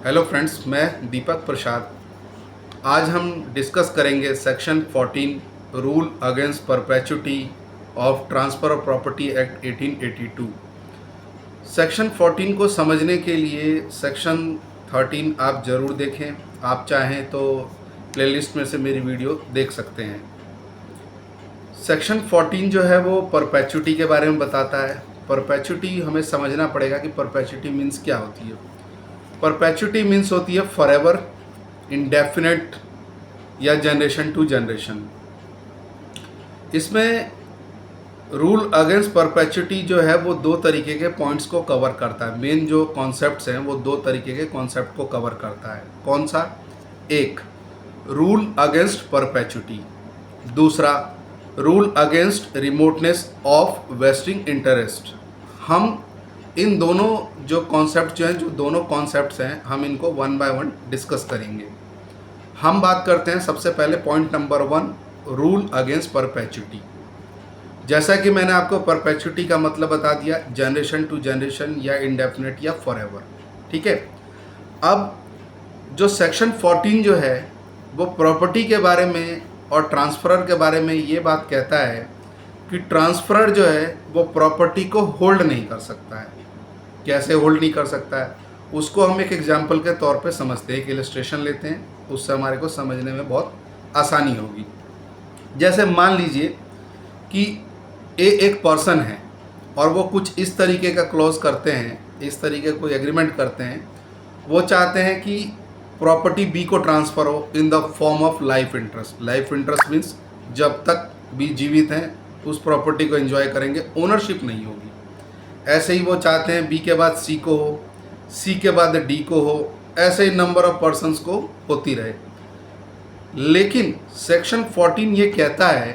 Hello friends, मैं दीपक प्रसाद। आज हम डिस्कस करेंगे section 14 rule against perpetuity of transfer of property act 1882। Section 14 को समझने के लिए सेक्शन 13 आप ज़रूर देखें। आप चाहें तो प्लेलिस्ट में से मेरी वीडियो देख सकते हैं। सेक्शन 14 जो है वो परपेचुटी के बारे में बताता है। परपेचुटी हमें समझना पड़ेगा कि परपेचुटी मीन्स क्या होती है। परपेचुटी मीन्स होती है फॉरएवर, इंडेफिनेट या जनरेशन टू जनरेशन। इसमें रूल अगेंस्ट परपेचुटी जो है वो दो तरीके के पॉइंट्स को कवर करता है। मेन जो कॉन्सेप्ट्स हैं वो दो तरीके के कॉन्सेप्ट को कवर करता है। कौन सा? एक, रूल अगेंस्ट परपेचुटी। दूसरा, rule against remoteness of vesting interest. हम इन दोनों जो कॉन्सेप्ट जो हैं, जो दोनों कॉन्सेप्ट्स हैं, हम इनको वन बाय वन डिस्कस करेंगे। हम बात करते हैं सबसे पहले point number 1, rule against perpetuity. जैसा कि मैंने आपको परपेचुटी का मतलब बता दिया, जनरेशन टू जनरेशन या इंडेफिनिट या फॉरएवर। ठीक है। अब जो सेक्शन 14 जो है वो प्रॉपर्टी के बारे में और ट्रांसफरर के बारे में ये बात कहता है कि ट्रांसफरर जो है वो प्रॉपर्टी को होल्ड नहीं कर सकता है। कैसे होल्ड नहीं कर सकता है, उसको हम एक एग्जाम्पल के तौर पे समझते हैं। एक इलस्ट्रेशन लेते हैं, उससे हमारे को समझने में बहुत आसानी होगी। जैसे मान लीजिए कि एक पर्सन है और वो कुछ इस तरीके का क्लॉज करते हैं, इस तरीके कोई एग्रीमेंट करते हैं। वो चाहते हैं कि प्रॉपर्टी बी को ट्रांसफ़र हो इन the form of life interest. Life interest means जब तक बी जीवित हैं उस प्रॉपर्टी को एंजॉय करेंगे, ओनरशिप नहीं होगी। ऐसे ही वो चाहते हैं बी के बाद सी को हो, सी के बाद डी को हो, ऐसे ही नंबर ऑफ पर्सन्स को होती रहे। लेकिन सेक्शन 14 ये कहता है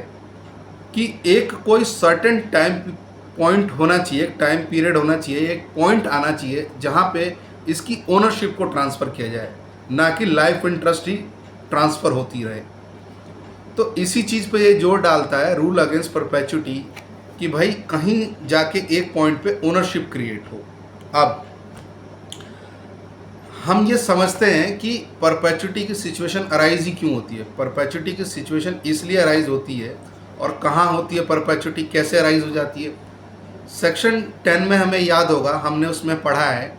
कि एक कोई सर्टेन टाइम पॉइंट होना चाहिए, एक टाइम पीरियड होना चाहिए, एक पॉइंट आना चाहिए जहाँ पे इसकी ओनरशिप को ट्रांसफ़र किया जाए, ना कि लाइफ इंटरेस्ट ही ट्रांसफ़र होती रहे। तो इसी चीज़ पे ये जोर डालता है रूल अगेंस्ट परपेचुटी कि भाई कहीं जाके एक पॉइंट पे ओनरशिप क्रिएट हो। अब हम ये समझते हैं कि परपेचुटी की सिचुएशन अराइज ही क्यों होती है। परपेचुटी की सिचुएशन इसलिए अराइज होती है और कहाँ होती है परपेचुटी, कैसे अराइज हो जाती है। सेक्शन 10 में हमें याद होगा, हमने उसमें पढ़ा है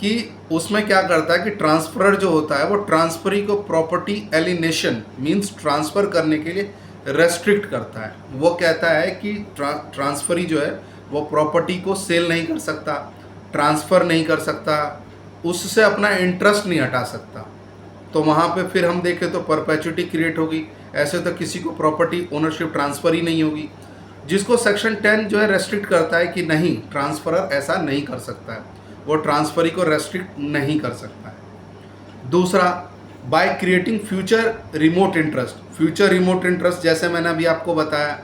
कि उसमें क्या करता है कि ट्रांसफरर जो होता है वो ट्रांसफरी को प्रॉपर्टी एलिनेशन मीन्स ट्रांसफ़र करने के लिए रेस्ट्रिक्ट करता है। वो कहता है कि ट्रांसफरी जो है वो प्रॉपर्टी को सेल नहीं कर सकता, ट्रांसफ़र नहीं कर सकता, उससे अपना इंटरेस्ट नहीं हटा सकता। तो वहाँ पे फिर हम देखें तो परपेचुटी क्रिएट होगी। ऐसे तो किसी को प्रॉपर्टी ओनरशिप ट्रांसफ़र ही नहीं होगी, जिसको सेक्शन 10 जो है रेस्ट्रिक्ट करता है कि नहीं, ट्रांसफरर ऐसा नहीं कर सकता है, वो ट्रांसफरी को रेस्ट्रिक्ट नहीं कर सकता है। दूसरा, by creating future remote interest. Future remote interest जैसे मैंने अभी आपको बताया,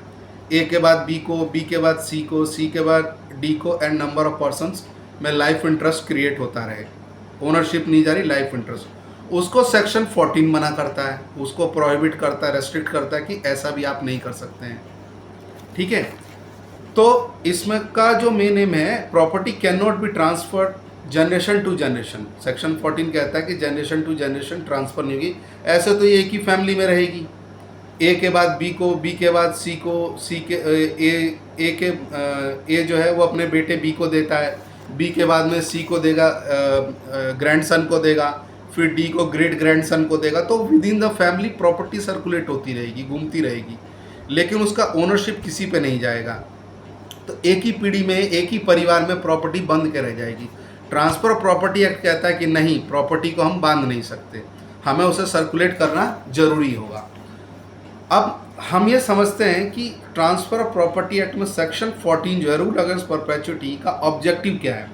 ए के बाद बी को, बी के बाद सी को, सी के बाद डी को एंड नंबर ऑफ पर्सन्स में लाइफ इंटरेस्ट क्रिएट होता रहे, ओनरशिप नहीं जा रही, लाइफ इंटरेस्ट। उसको सेक्शन 14 मना करता है, उसको प्रोहिबिट करता है, रेस्ट्रिक्ट करता है कि ऐसा भी आप नहीं कर सकते हैं। ठीक है। तो इसमें का जो मेन एम है, property can not be transferred generation to generation. Section 14 कहता है कि जनरेशन टू जनरेशन ट्रांसफ़र नहीं होगी। ऐसे तो ये एक ही फैमिली में रहेगी, ए के बाद बी को, बी के बाद सी को, सी के ए जो है वो अपने बेटे बी को देता है, बी के बाद में सी को देगा, ग्रैंडसन को देगा, फिर डी को ग्रेट ग्रैंडसन को देगा। तो with in the family property circulate होती रहेगी, घूमती रहेगी, लेकिन उसका ओनरशिप किसी पे नहीं जाएगा। तो एक ही पीढ़ी में, एक ही परिवार में प्रॉपर्टी बंद के रह जाएगी। ट्रांसफ़र ऑफ प्रॉपर्टी एक्ट कहता है कि नहीं, प्रॉपर्टी को हम बांध नहीं सकते, हमें उसे सर्कुलेट करना जरूरी होगा। अब हम ये समझते हैं कि ट्रांसफ़र ऑफ प्रॉपर्टी एक्ट में सेक्शन 14 जो है रूल अगेंस्ट परपेचुटी का ऑब्जेक्टिव क्या है,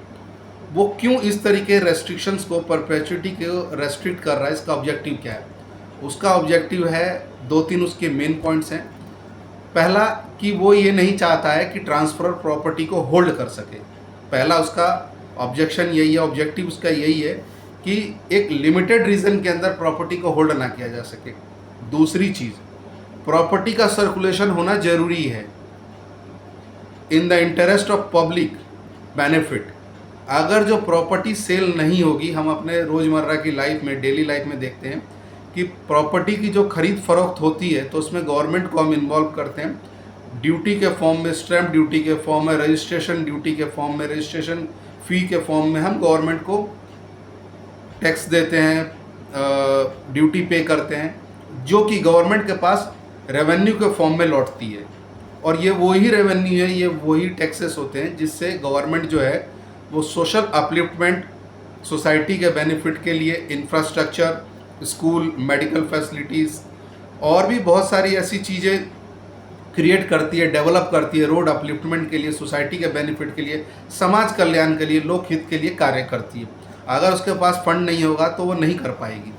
वो क्यों इस तरीके रेस्ट्रिक्शंस को, परपेचुटी को रेस्ट्रिक्ट कर रहा है, इसका ऑब्जेक्टिव क्या है। उसका ऑब्जेक्टिव है 2-3 उसके मेन पॉइंट्स हैं। पहला कि वो ये नहीं चाहता है कि ट्रांसफर प्रॉपर्टी को होल्ड कर सके। पहला उसका ऑब्जेक्शन यही है, ऑब्जेक्टिव उसका यही है कि एक लिमिटेड रीजन के अंदर प्रॉपर्टी को होल्ड ना किया जा सके। दूसरी चीज़, प्रॉपर्टी का सर्कुलेशन होना जरूरी है in the interest of public benefit. अगर जो प्रॉपर्टी सेल नहीं होगी, हम अपने रोज़मर्रा की लाइफ में, डेली लाइफ में देखते हैं कि प्रॉपर्टी की जो खरीद फरोख्त होती है तो उसमें गवर्नमेंट को हम इन्वॉल्व करते हैं, ड्यूटी के फॉर्म में, स्टैम्प ड्यूटी के फॉर्म में, रजिस्ट्रेशन ड्यूटी के फॉर्म में, रजिस्ट्रेशन फ़ी के फॉर्म में हम गवर्नमेंट को टैक्स देते हैं, ड्यूटी पे करते हैं, जो कि गवर्नमेंट के पास रेवेन्यू के फॉर्म में लौटती है। और ये वही रेवेन्यू है, ये वही टैक्सेस होते हैं जिससे गवर्नमेंट जो है वो सोशल अपलिफ्टमेंट, सोसाइटी के बेनिफिट के लिए इंफ्रास्ट्रक्चर, स्कूल, मेडिकल फैसिलिटीज़ और भी बहुत सारी ऐसी चीज़ें क्रिएट करती है, डेवलप करती है, रोड अपलिफ्टमेंट के लिए, सोसाइटी के बेनिफिट के लिए, समाज कल्याण के लिए, लोकहित के लिए कार्य करती है। अगर उसके पास फंड नहीं होगा तो वो नहीं कर पाएगी।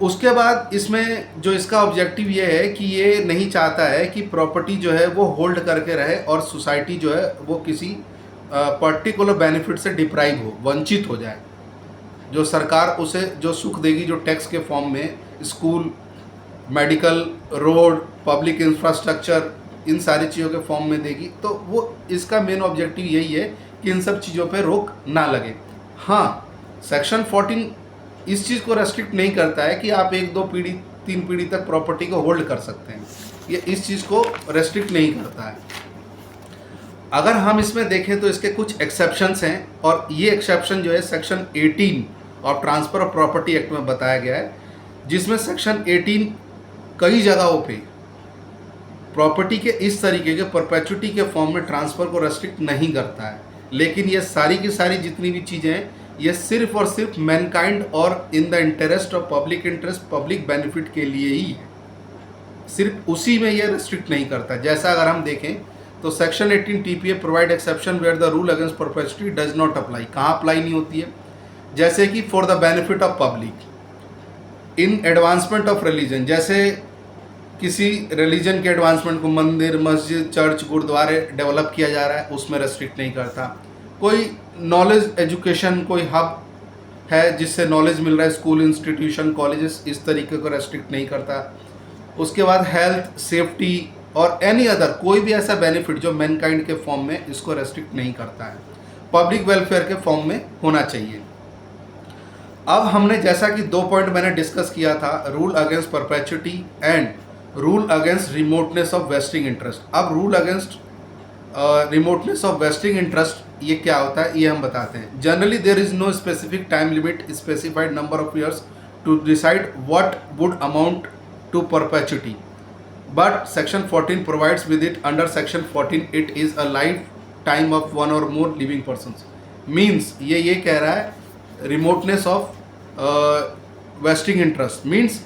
उसके बाद इसमें जो इसका ऑब्जेक्टिव ये है कि ये नहीं चाहता है कि प्रॉपर्टी जो है वो होल्ड करके रहे और सोसाइटी जो है वो किसी पर्टिकुलर बेनिफिट से डिप्राइव हो, वंचित हो जाए। जो सरकार उसे जो सुख देगी, जो टैक्स के फॉर्म में school, medical, road, public infrastructure, इन सारी चीज़ों के फॉर्म में देगी, तो वो इसका मेन ऑब्जेक्टिव यही है कि इन सब चीज़ों पे रोक ना लगे। हाँ, सेक्शन 14 इस चीज़ को रेस्ट्रिक्ट नहीं करता है कि आप 1, 2 पीढ़ी, 3 पीढ़ी तक प्रॉपर्टी को होल्ड कर सकते हैं, ये इस चीज़ को रेस्ट्रिक्ट नहीं करता है। अगर हम इसमें देखें तो इसके कुछ एक्सेप्शंस हैं, और ये एक्सेप्शन जो है section 18 of transfer of property act में बताया गया है, जिसमें सेक्शन 18 कई जगहों पे प्रॉपर्टी के इस तरीके के परपेचुटी के फॉर्म में ट्रांसफ़र को रेस्ट्रिक्ट नहीं करता है। लेकिन ये सारी की सारी जितनी भी चीज़ें हैं, ये सिर्फ और सिर्फ मैनकाइंड और in the interest of public interest, public benefit के लिए ही है, सिर्फ उसी में ये रेस्ट्रिक्ट नहीं करता। जैसा अगर हम देखें तो section 18 TPA provide exception where the rule against perpetuity does not apply. कहाँ अप्लाई नहीं होती है? जैसे कि for the benefit of public, in advancement of religion, जैसे किसी रिलीजन के एडवांसमेंट को, मंदिर, मस्जिद, चर्च, गुरुद्वारे डेवलप किया जा रहा है, उसमें रेस्ट्रिक्ट नहीं करता। कोई नॉलेज एजुकेशन, कोई हब है जिससे नॉलेज मिल रहा है, स्कूल, इंस्टीट्यूशन, कॉलेजेस, इस तरीके को रेस्ट्रिक्ट नहीं करता। उसके बाद हेल्थ, सेफ्टी और एनी अदर कोई भी ऐसा बेनिफिट जो मैनकाइंड के फॉर्म में, इसको रेस्ट्रिक्ट नहीं करता है, पब्लिक वेलफेयर के फॉर्म में होना चाहिए। अब हमने जैसा कि 2 पॉइंट मैंने डिस्कस किया था, rule against perpetuity and rule against remoteness of vesting interest. अब rule against remoteness of vesting interest ये क्या होता है, ये हम बताते हैं। Generally there is no specific time limit, specified number of years to decide what would amount to perpetuity, but section 14 provides with it. Under section 14 it is a lifetime of one or more living persons. Means ये कह रहा है remoteness of vesting interest, means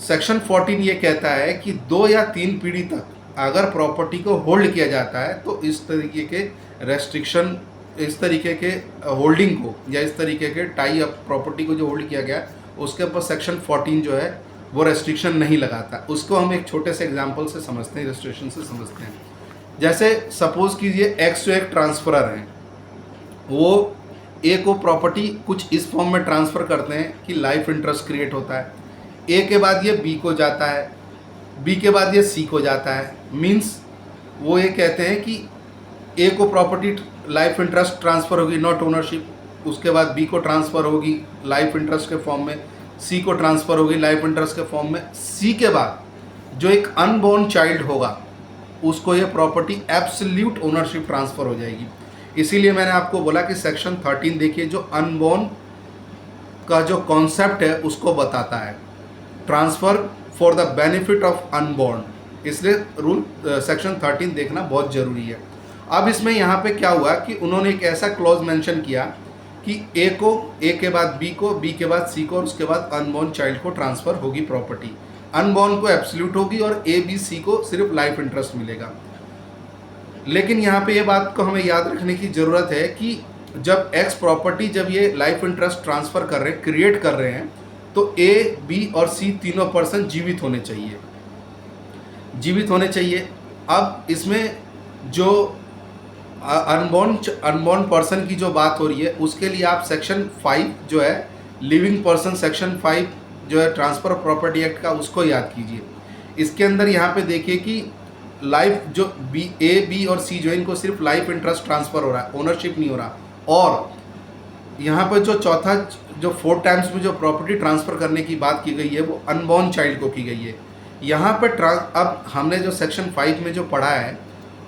section 14 ये कहता है कि 2 या 3 पीढ़ी तक अगर प्रॉपर्टी को होल्ड किया जाता है तो इस तरीके के रेस्ट्रिक्शन, इस तरीके के होल्डिंग को या इस तरीके के टाई अप प्रॉपर्टी को जो होल्ड किया गया उसके ऊपर सेक्शन 14 जो है वो रेस्ट्रिक्शन नहीं लगाता। उसको हम एक छोटे से एग्जांपल से समझते हैं, इलस्ट्रेशन से समझते हैं। जैसे सपोज कीजिए एक्स टू एक ट्रांसफरर हैं, वो ए को प्रॉपर्टी कुछ इस फॉर्म में ट्रांसफ़र करते हैं कि लाइफ इंटरेस्ट क्रिएट होता है, ए के बाद ये बी को जाता है, बी के बाद ये सी को जाता है। मीन्स वो ये कहते हैं कि ए को प्रॉपर्टी लाइफ इंटरेस्ट ट्रांसफ़र होगी, नॉट ओनरशिप, उसके बाद बी को ट्रांसफ़र होगी लाइफ इंटरेस्ट के फॉर्म में, सी को ट्रांसफ़र होगी लाइफ इंटरेस्ट के फॉर्म में, सी के बाद जो एक अनबॉर्न चाइल्ड होगा उसको ये प्रॉपर्टी एब्सोल्यूट ओनरशिप ट्रांसफ़र हो जाएगी। इसीलिए मैंने आपको बोला कि सेक्शन 13 देखिए जो अनबॉर्न का जो कॉन्सेप्ट है उसको बताता है, transfer for the benefit of unborn, इसलिए रूल सेक्शन 13 देखना बहुत ज़रूरी है। अब इसमें यहाँ पे क्या हुआ कि उन्होंने एक ऐसा क्लॉज मेंशन किया कि ए को, ए के बाद बी को, बी के बाद सी को और उसके बाद अनबॉर्न चाइल्ड को ट्रांसफ़र होगी प्रॉपर्टी। अनबॉर्न को एब्सोल्यूट होगी और ए बी सी को सिर्फ लाइफ इंटरेस्ट मिलेगा। लेकिन यहाँ पे ये बात को हमें याद रखने की ज़रूरत है कि जब एक्स प्रॉपर्टी, जब ये लाइफ इंटरेस्ट ट्रांसफ़र कर रहे हैं, क्रिएट कर रहे हैं, तो ए बी और सी तीनों पर्सन जीवित होने चाहिए, जीवित होने चाहिए। अब इसमें जो अनबॉर्न पर्सन की जो बात हो रही है उसके लिए आप सेक्शन 5 जो है लिविंग पर्सन, सेक्शन 5 जो है ट्रांसफ़र ऑफ प्रॉपर्टी एक्ट का, उसको याद कीजिए। इसके अंदर यहाँ पे देखिए कि लाइफ जो बी, ए बी और सी जो है इनको सिर्फ लाइफ इंटरेस्ट ट्रांसफ़र हो रहा है, ओनरशिप नहीं हो रहा। और यहाँ पर जो चौथा जो 4 टाइम्स में जो प्रॉपर्टी ट्रांसफ़र करने की बात की गई है वो अनबॉर्न चाइल्ड को की गई है। यहाँ पर अब हमने जो सेक्शन 5 में जो पढ़ा है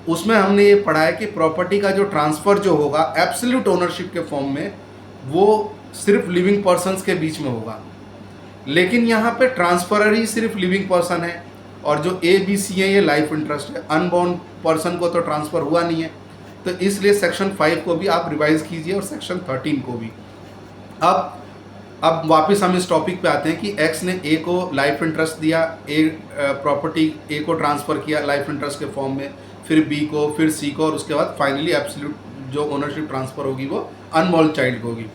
उसमें हमने ये पढ़ा है कि प्रॉपर्टी का जो ट्रांसफ़र जो होगा एब्सोल्यूट ओनरशिप के फॉर्म में वो सिर्फ लिविंग पर्सन्स के बीच में होगा, लेकिन यहाँ पे ट्रांसफरर ही सिर्फ लिविंग पर्सन है और जो ए बी सी है ये लाइफ इंटरेस्ट है। अनबॉर्न पर्सन को तो ट्रांसफ़र हुआ नहीं है, तो इसलिए सेक्शन 5 को भी आप रिवाइज कीजिए और सेक्शन 13 को भी। अब वापस हम इस टॉपिक पे आते हैं कि एक्स ने ए को लाइफ इंटरेस्ट दिया, प्रॉपर्टी ए को ट्रांसफ़र किया लाइफ इंटरेस्ट के फॉर्म में, फिर बी को, फिर सी को, और उसके बाद फाइनली एब्सोल्यूट जो ओनरशिप ट्रांसफ़र होगी वो अनबॉर्न चाइल्ड को होगी।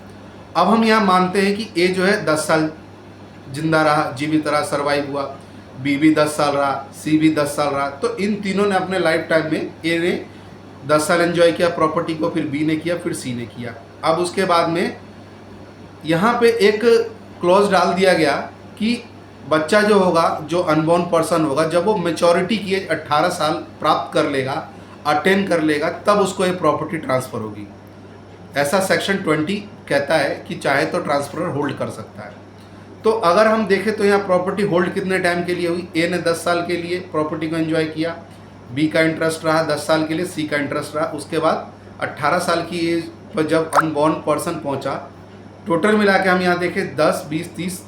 अब हम यहाँ मानते हैं कि ए जो है 10 साल जिंदा रहा, जीवित रहा, सर्वाइव हुआ, बी भी 10 साल रहा, सी भी 10 साल रहा, तो इन तीनों ने अपने लाइफ टाइम में ए ने 10 साल एंजॉय किया प्रॉपर्टी को, फिर बी ने किया, फिर सी ने किया। अब उसके बाद में यहाँ पे एक क्लॉज डाल दिया गया कि बच्चा जो होगा, जो अनबॉर्न पर्सन होगा, जब वो मेचोरिटी की एज 18 साल प्राप्त कर लेगा, अटेन कर लेगा, तब उसको ये प्रॉपर्टी ट्रांसफ़र होगी। ऐसा सेक्शन 20 कहता है कि चाहे तो ट्रांसफरर होल्ड कर सकता है। तो अगर हम देखें तो यहाँ प्रॉपर्टी होल्ड कितने टाइम के लिए हुई? ए ने 10 साल के लिए प्रॉपर्टी को एंजॉय किया, बी का इंटरेस्ट रहा 10 साल के लिए, सी का इंटरेस्ट रहा। उसके बाद 18 साल की एज पर जब अनबॉर्न पर्सन पहुँचा, टोटल मिला के हम यहाँ देखें 10, 20, 30,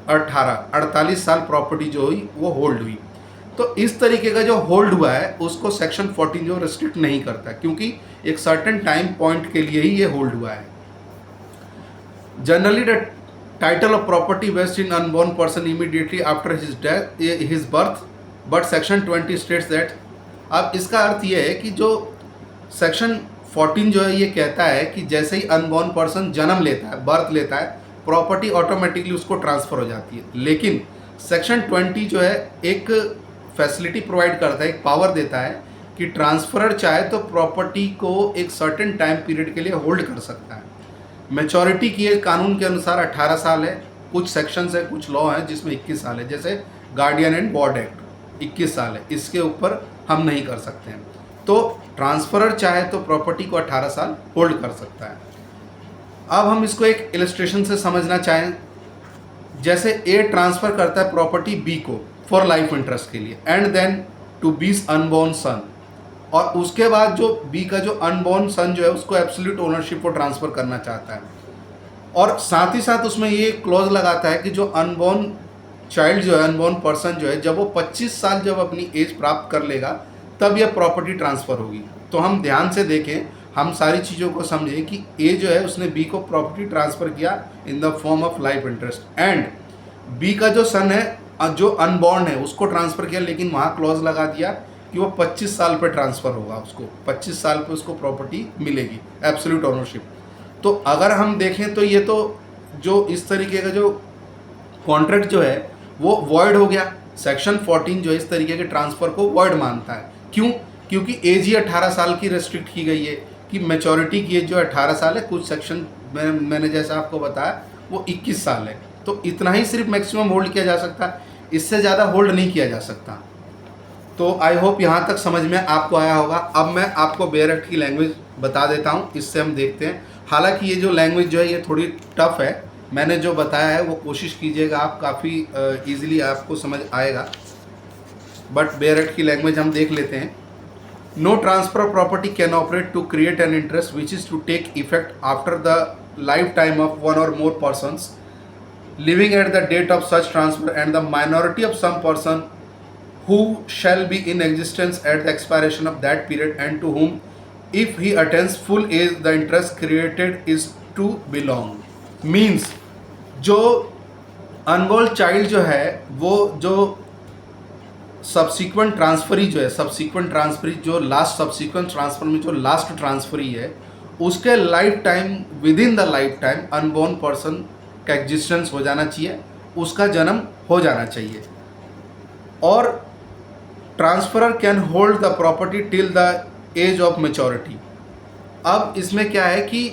18, 48 साल प्रॉपर्टी जो हुई वो होल्ड हुई। तो इस तरीके का जो होल्ड हुआ है उसको सेक्शन 14 जो रिस्ट्रिक्ट नहीं करता, क्योंकि एक सर्टेन टाइम पॉइंट के लिए ही ये होल्ड हुआ है। Generally the title of property vest in unborn person immediately after his death, his birth, but section 20 states that. अब इसका अर्थ ये है कि जो सेक्शन 14 जो है ये कहता है कि जैसे ही अनबॉर्न पर्सन जन्म लेता है, बर्थ लेता है, प्रॉपर्टी ऑटोमेटिकली उसको ट्रांसफ़र हो जाती है। लेकिन सेक्शन 20 जो है एक फैसिलिटी प्रोवाइड करता है, एक पावर देता है कि ट्रांसफरर चाहे तो प्रॉपर्टी को एक सर्टेन टाइम पीरियड के लिए होल्ड कर सकता है। मैच्योरिटी की एज कानून के अनुसार 18 साल है, कुछ सेक्शंस है, कुछ लॉ हैं जिसमें 21 साल है, जैसे गार्डियन एंड वार्ड एक्ट 21 साल है, इसके ऊपर हम नहीं कर सकते हैं। तो ट्रांसफरर चाहे तो प्रॉपर्टी को 18 साल होल्ड कर सकता है। अब हम इसको एक इलस्ट्रेशन से समझना चाहें, जैसे ए ट्रांसफ़र करता है प्रॉपर्टी बी को फॉर लाइफ इंटरेस्ट के लिए एंड देन टू बीस अनबॉर्न सन, और उसके बाद जो बी का जो अनबॉर्न सन जो है उसको एब्सोल्यूट ओनरशिप को ट्रांसफ़र करना चाहता है, और साथ ही साथ उसमें ये क्लॉज लगाता है कि जो अनबॉर्न चाइल्ड जो है, अनबॉर्न पर्सन जो है, जब वो 25 साल जब अपनी एज प्राप्त कर लेगा तब यह प्रॉपर्टी ट्रांसफ़र होगी। तो हम ध्यान से देखें, हम सारी चीज़ों को समझें कि ए जो है उसने बी को प्रॉपर्टी ट्रांसफ़र किया in the form of life interest, and B का जो सन है जो अनबॉर्न है उसको ट्रांसफ़र किया, लेकिन वहाँ क्लॉज लगा दिया कि वो 25 साल पे ट्रांसफ़र होगा, उसको 25 साल पे उसको प्रॉपर्टी मिलेगी एब्सोल्यूट ओनरशिप। तो अगर हम देखें तो ये तो जो इस तरीके का जो कॉन्ट्रैक्ट जो है वो वॉइड हो गया। सेक्शन 14 जो इस तरीके के ट्रांसफ़र को वॉइड मानता है। क्यों? क्योंकि एज ही 18 साल की रेस्ट्रिक्ट की गई है कि मैच्योरिटी की एज जो 18 साल है, कुछ सेक्शन मैंने जैसा आपको बताया वो 21 साल है। तो इतना ही सिर्फ मैक्सिमम होल्ड किया जा सकता है, इससे ज़्यादा होल्ड नहीं किया जा सकता। तो आई होप यहाँ तक समझ में आपको आया होगा। अब मैं आपको बेयर एक्ट की लैंग्वेज बता देता हूँ, इससे हम देखते हैं। हालांकि ये जो लैंग्वेज जो है ये थोड़ी टफ है, मैंने जो बताया है वो कोशिश कीजिएगा आप, काफ़ी ईजिली आपको समझ आएगा। बट बेयर एक्ट की लैंग्वेज हम देख लेते हैं। No transfer of property can operate to create an interest which is to take effect after the life time of one or more persons living at the date of such transfer, and the minority of some person who shall be in existence at the expiration of that period, and to whom if he attains full age the interest created is to belong। means जो unborn child जो है वो जो subsequent transferee जो है, subsequent transferee जो last subsequent transfer में जो लास्ट ट्रांसफरी है उसके life time, within the life time unborn person का एग्जिस्टेंस हो जाना चाहिए, उसका जन्म हो जाना चाहिए। और transferor can hold the property till the age of maturity. अब इसमें क्या है कि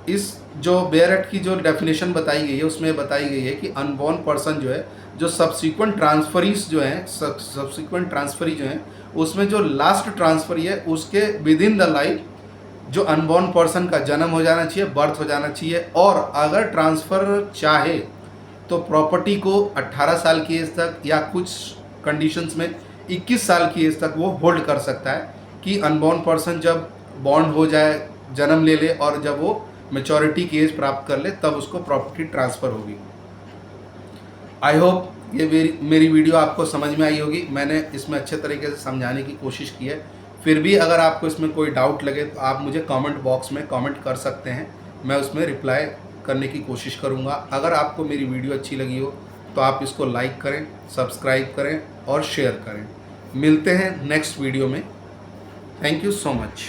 इस जो बेयर एक्ट की जो डेफिनेशन बताई गई है उसमें बताई गई है कि अनबॉर्न पर्सन जो है, जो सब्सिक्वेंट ट्रांसफरीज जो हैं, सब्सिक्वेंट ट्रांसफरी जो हैं, उसमें जो लास्ट ट्रांसफरी है उसके विद इन द लाइफ जो अनबॉर्न पर्सन का जन्म हो जाना चाहिए, बर्थ हो जाना चाहिए, और अगर ट्रांसफ़र चाहे तो प्रॉपर्टी को 18 साल की एज तक या कुछ कंडीशंस में 21 साल की एज तक वो होल्ड कर सकता है, कि अनबॉर्न पर्सन जब बॉर्न हो जाए, जन्म ले ले, और जब वो मेचोरिटी की एज प्राप्त कर ले तब उसको प्रॉपर्टी ट्रांसफ़र होगी। आई होप ये मेरी वीडियो आपको समझ में आई होगी। मैंने इसमें अच्छे तरीके से समझाने की कोशिश की है। फिर भी अगर आपको इसमें कोई डाउट लगे तो आप मुझे कमेंट बॉक्स में कमेंट कर सकते हैं, मैं उसमें रिप्लाई करने की कोशिश करूँगा। अगर आपको मेरी वीडियो अच्छी लगी हो तो आप इसको लाइक करें, सब्सक्राइब करें और शेयर करें। मिलते हैं नेक्स्ट वीडियो में। Thank you so much.